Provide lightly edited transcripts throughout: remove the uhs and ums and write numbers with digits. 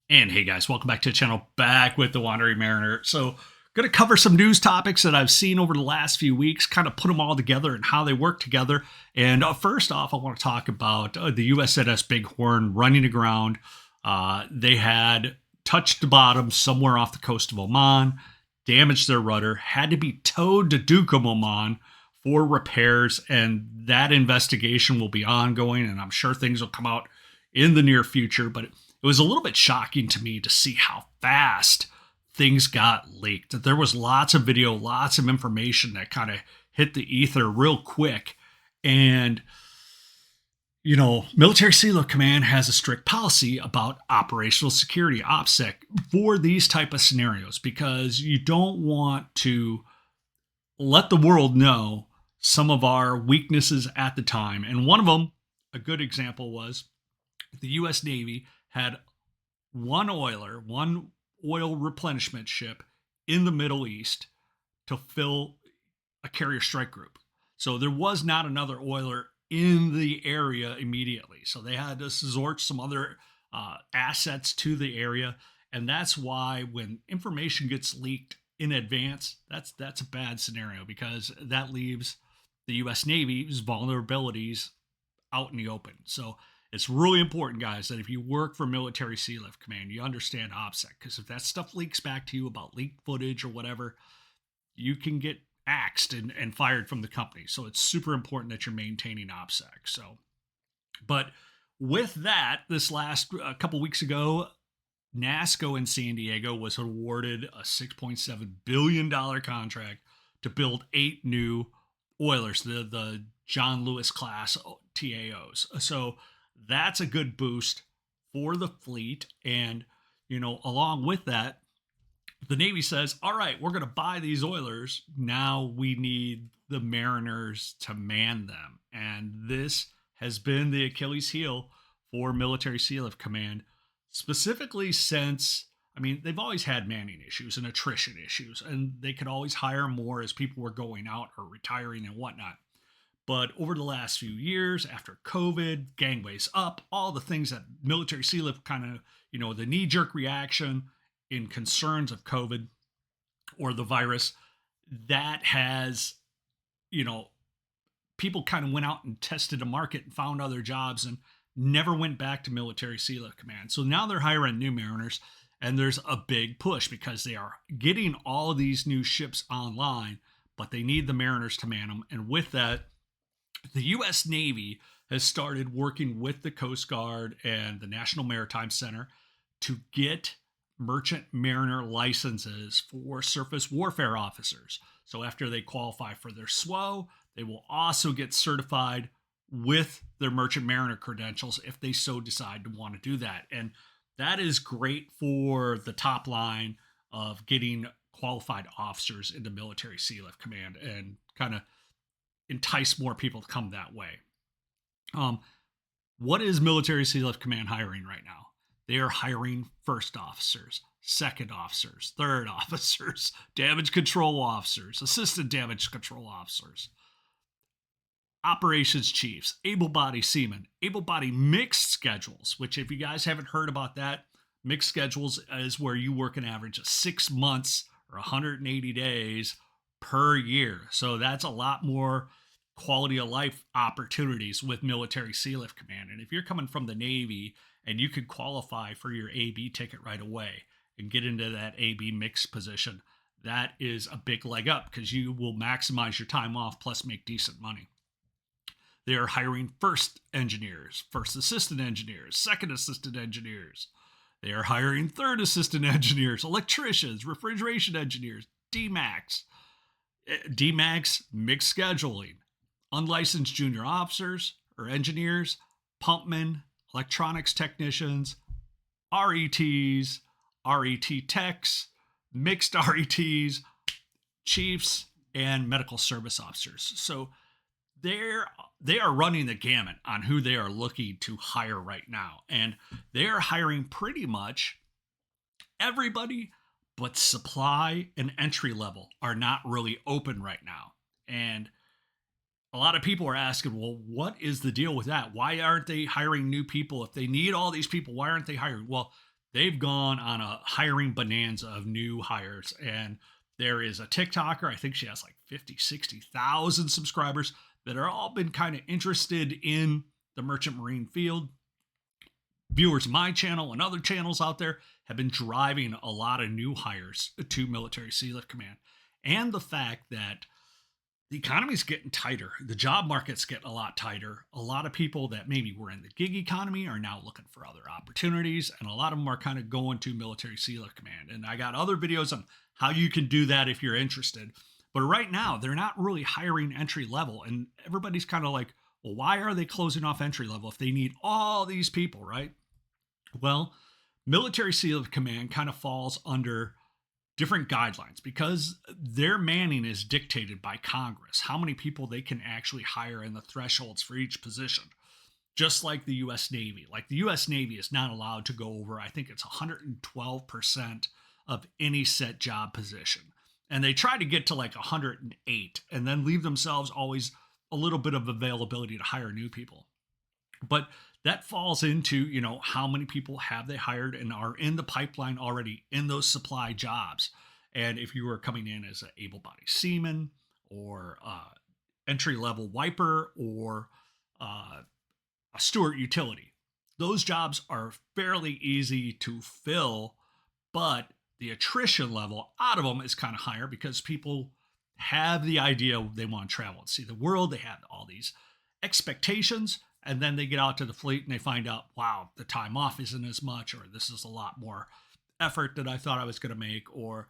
And hey guys, welcome back to the channel, back with the Wandering Mariner. So, going to cover some news topics that I've seen over the last few weeks, kind of put them all together and how they work together. And first off, I want to talk about the USNS Big Horn running aground. They had touched the bottom somewhere off the coast of Oman, damaged their rudder, had to be towed to Duqm, Oman for repairs, and that investigation will be ongoing, and I'm sure things will come out in the near future. But it was a little bit shocking to me to see how fast things got leaked. There was lots of video, lots of information that kind of hit the ether real quick. And, Military Sealift Command has a strict policy about operational security, OPSEC, for these type of scenarios, because you don't want to let the world know some of our weaknesses at the time. And one of them, a good example, was the U.S. Navy had one oil replenishment ship in the Middle East to fill a carrier strike group. So there was not another oiler in the area immediately. So they had to resort some other assets to the area. And that's why when information gets leaked in advance, that's a bad scenario, because that leaves the U.S. Navy's vulnerabilities out in the open. So it's really important, guys, that if you work for Military Sealift Command, you understand OPSEC, because if that stuff leaks back to you about leaked footage or whatever, you can get axed and fired from the company. So it's super important that you're maintaining OPSEC. But with that, this last couple weeks ago, NASSCO in San Diego was awarded a $6.7 billion contract to build 8 new oilers, the John Lewis class TAOs. So that's a good boost for the fleet. And, along with that, the Navy says, all right, we're going to buy these oilers. Now we need the mariners to man them. And this has been the Achilles heel for Military Sealift Command, specifically since, they've always had manning issues and attrition issues, and they could always hire more as people were going out or retiring and whatnot. But over the last few years, after COVID, gangways up, all the things that Military Sealift kind of, the knee-jerk reaction in concerns of COVID or the virus, that has, people kind of went out and tested a market and found other jobs and never went back to Military Sealift Command. So now they're hiring new mariners, and there's a big push because they are getting all of these new ships online, but they need the mariners to man them. And with that, the U.S. Navy has started working with the Coast Guard and the National Maritime Center to get merchant mariner licenses for surface warfare officers. So after they qualify for their SWO, they will also get certified with their merchant mariner credentials if they so decide to want to do that. And that is great for the top line of getting qualified officers into Military Sealift Command and kind of entice more people to come that way. What is Military Sealift Command hiring right now? They are hiring first officers, second officers, third officers, damage control officers, assistant damage control officers, operations chiefs, able-bodied seamen, able-bodied mixed schedules, which if you guys haven't heard about that, mixed schedules is where you work an average of 6 months or 180 days per year. So that's a lot more quality of life opportunities with Military Sealift Command. And if you're coming from the Navy and you could qualify for your AB ticket right away and get into that AB mixed position, that is a big leg up because you will maximize your time off plus make decent money. They are hiring first engineers, first assistant engineers, second assistant engineers. They are hiring third assistant engineers, electricians, refrigeration engineers, DMAX, mixed scheduling, unlicensed junior officers or engineers, pumpmen, electronics technicians, RETs, RET techs, mixed RETs, chiefs, and medical service officers. So they are running the gamut on who they are looking to hire right now. And they are hiring pretty much everybody, but supply and entry level are not really open right now. And a lot of people are asking, well, what is the deal with that? Why aren't they hiring new people? If they need all these people, why aren't they hiring? Well, they've gone on a hiring bonanza of new hires. And there is a TikToker, I think she has like 50, 60,000 subscribers that are all been kind of interested in the merchant marine field. Viewers of my channel and other channels out there have been driving a lot of new hires to Military Sealift Command. And the fact that the economy's getting tighter, the job market's getting a lot tighter. A lot of people that maybe were in the gig economy are now looking for other opportunities, and a lot of them are kind of going to Military Sealift Command. And I got other videos on how you can do that if you're interested. But right now, they're not really hiring entry level, and everybody's kind of like, well, why are they closing off entry level if they need all these people, right? Well, Military Sealift Command kind of falls under different guidelines because their manning is dictated by Congress, how many people they can actually hire and the thresholds for each position. Just like the US Navy. Like the US Navy is not allowed to go over, I think it's 112% of any set job position. And they try to get to like 108 and then leave themselves always a little bit of availability to hire new people. But that falls into, how many people have they hired and are in the pipeline already in those supply jobs. And if you were coming in as an able-bodied seaman or entry-level wiper or a steward utility, those jobs are fairly easy to fill, but the attrition level out of them is kind of higher because people have the idea they want to travel and see the world. They have all these expectations. And then they get out to the fleet and they find out, wow, the time off isn't as much, or this is a lot more effort that I thought I was going to make, or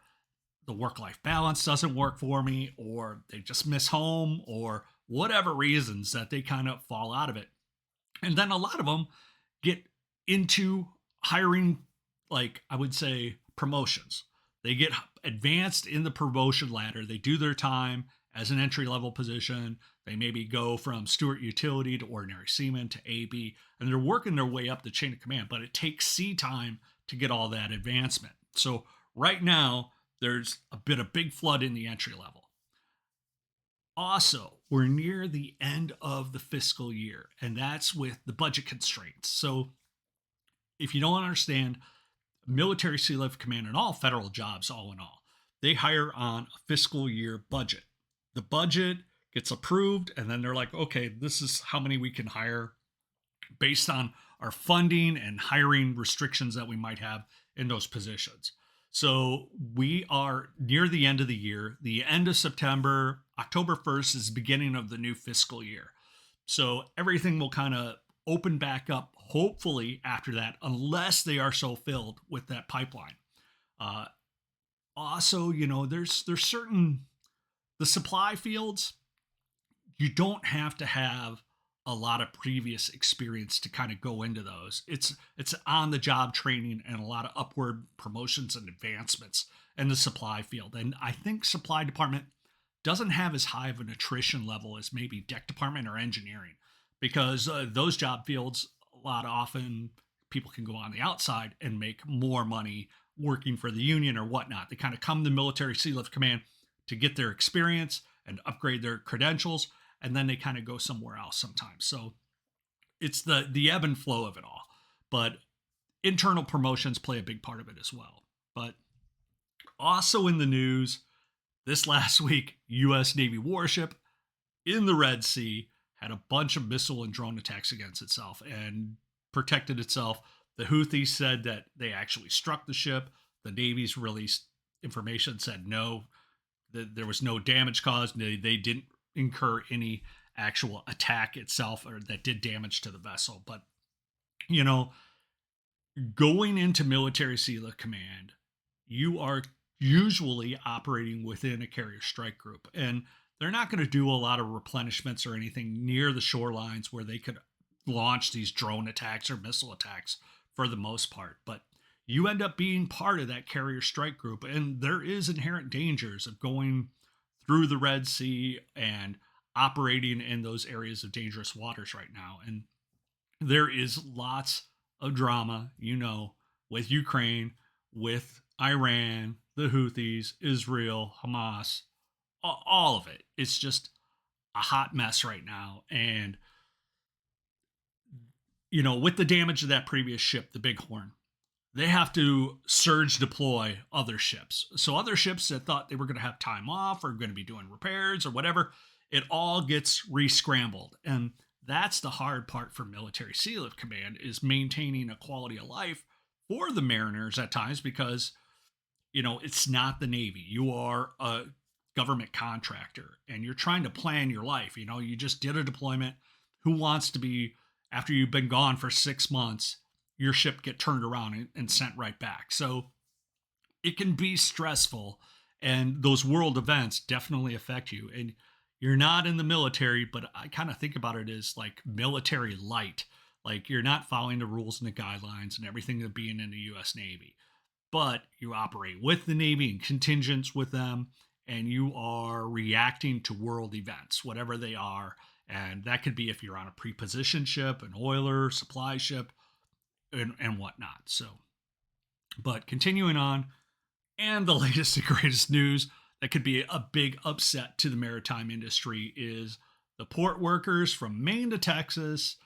the work-life balance doesn't work for me, or they just miss home, or whatever reasons that they kind of fall out of it. And then a lot of them get into hiring, like I would say, promotions. They get advanced in the promotion ladder. They do their time as an entry-level position. They maybe go from steward utility to ordinary seaman to AB, and they're working their way up the chain of command, but it takes sea time to get all that advancement. So right now, there's a big flood in the entry level. Also, we're near the end of the fiscal year, and that's with the budget constraints. So if you don't understand, Military Sealift Command and all federal jobs, all in all, they hire on a fiscal year budget. The budget gets approved, and then they're like, okay, this is how many we can hire based on our funding and hiring restrictions that we might have in those positions. So we are near the end of the year. The end of September, October 1st is the beginning of the new fiscal year. So everything will kind of open back up, hopefully after that, unless they are so filled with that pipeline. Also, there's certain, the supply fields, you don't have to have a lot of previous experience to kind of go into those. It's on the job training and a lot of upward promotions and advancements in the supply field. And I think supply department doesn't have as high of an attrition level as maybe deck department or engineering, because those job fields, a lot often people can go on the outside and make more money working for the union or whatnot. They kind of come to Military Sealift Command to get their experience and upgrade their credentials, and then they kind of go somewhere else sometimes. So it's the ebb and flow of it all. But internal promotions play a big part of it as well. But also in the news, this last week, U.S. Navy warship in the Red Sea had a bunch of missile and drone attacks against itself and protected itself. The Houthis said that they actually struck the ship. The Navy's released information said no, that there was no damage caused. They didn't incur any actual attack itself or that did damage to the vessel. But, going into Military Sealift Command, you are usually operating within a carrier strike group, and they're not going to do a lot of replenishments or anything near the shorelines where they could launch these drone attacks or missile attacks for the most part. But you end up being part of that carrier strike group, and there is inherent dangers of going through the Red Sea and operating in those areas of dangerous waters right now. And there is lots of drama, with Ukraine, with Iran, the Houthis, Israel, Hamas, all of it. It's just a hot mess right now. And, with the damage of that previous ship, the Big Horn, they have to surge deploy other ships. So other ships that thought they were going to have time off or going to be doing repairs or whatever, it all gets re-scrambled. And that's the hard part for military Sealift Command, is maintaining a quality of life for the mariners at times, because it's not the Navy. You are a government contractor and you're trying to plan your life. You just did a deployment. Who wants to be, after you've been gone for 6 months, your ship get turned around and sent right back? So it can be stressful, and those world events definitely affect you. And you're not in the military, but I kind of think about it as like military light. Like, you're not following the rules and the guidelines and everything of being in the U.S. Navy, but you operate with the Navy and contingents with them, and you are reacting to world events, whatever they are. And that could be if you're on a prepositioned ship, an oiler, supply ship, and whatnot. So, but continuing on, and the latest and greatest news that could be a big upset to the maritime industry is the port workers from Maine to Texas.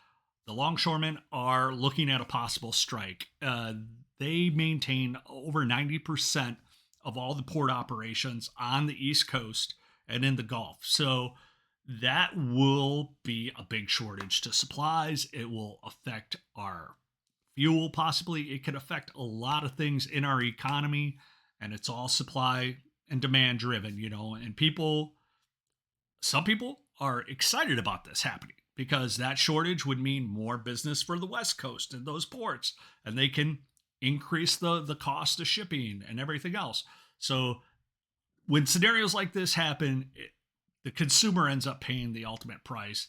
The longshoremen are looking at a possible strike. They maintain over 90% of all the port operations on the East Coast and in the Gulf. So that will be a big shortage to supplies. It will affect our fuel, possibly. It could affect a lot of things in our economy, and it's all supply and demand driven, and some people are excited about this happening, because that shortage would mean more business for the West Coast and those ports, and they can increase the cost of shipping and everything else. So when scenarios like this happen, the consumer ends up paying the ultimate price.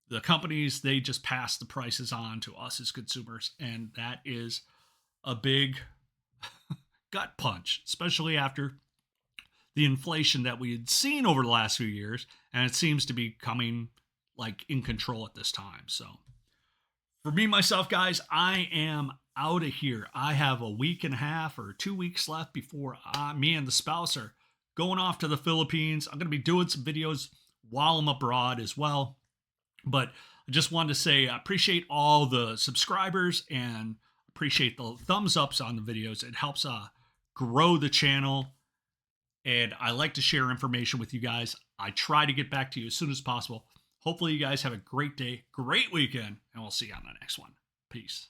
The companies, they just pass the prices on to us as consumers, and that is a big gut punch, especially after the inflation that we had seen over the last few years, and it seems to be coming like in control at this time. So for me, myself, guys, I am out of here. I have a week and a half or 2 weeks left before me and the spouse are going off to the Philippines. I'm going to be doing some videos while I'm abroad as well. But I just wanted to say I appreciate all the subscribers and appreciate the thumbs ups on the videos. It helps grow the channel. And I like to share information with you guys. I try to get back to you as soon as possible. Hopefully you guys have a great day, great weekend, and we'll see you on the next one. Peace.